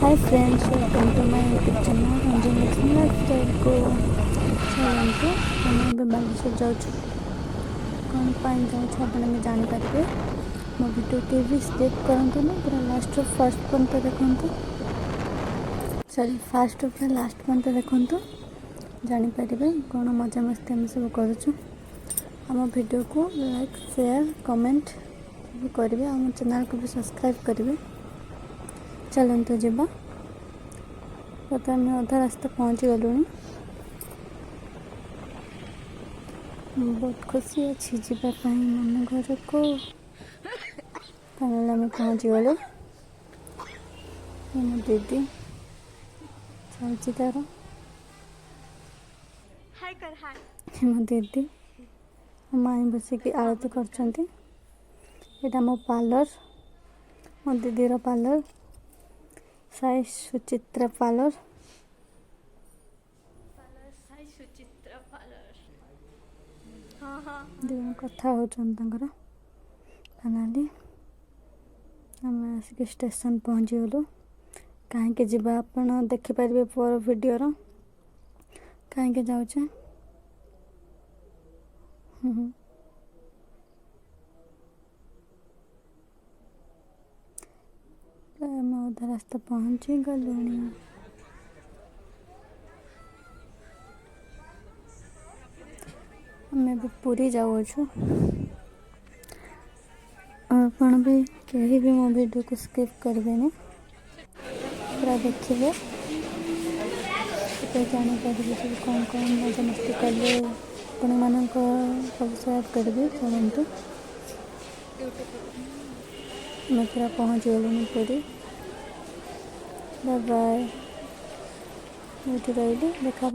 Hi friends, welcome to my YouTube channel Anjan Lakshmi lifestyle को। चलते आम बालेश्वर जाऊँ कौन पाई जाऊँ आप जानीपारे। मो वीडियो के भी स्किप करूँ ना, पूरा लास्ट फर्स्ट पर्यंत देखु, सॉरी फास्ट पूरा लास्ट पर्यंत देखु, जानीपारे कौन मजा मस्ती आम सब करुँ। आम वीडियो को लाइक शेयर कमेंट सब करेंगे, आम चैनल को भी सब्सक्राइब करेंगे। चलते जावा, तो आम अधा रास्ता पहुँची गलुणी। बहुत खुशी अच्छी जावाई मामू घर को। फाइनल आम पहुँची गलु। मो दीदी चलती तार, मो दीदी माई बसिक आरती कर। मो पार्लर, मो दीदीर पार्लर साई सुचित्रा पार्लर। दी कथा होकर फाइनाली आम आसिक स्टेशन पहुँची गलु। कहीं जावा आप देखिपारे पर वीडियो कहीं जाऊे। आम अधा रास्ता पहुँची गलुणी। आम भी पूरी जाऊँ। आपण भी कहीं भी मो वीडियो को स्किप करेंगे, पूरा देखिए तो जानीपारे सब कौन कौन मजा मस्ती कले आपण मान सब सेयार करेंगे। चलते मैं पूरा पहुँच गलुनी पूरी। बाय बाय, रही देखा।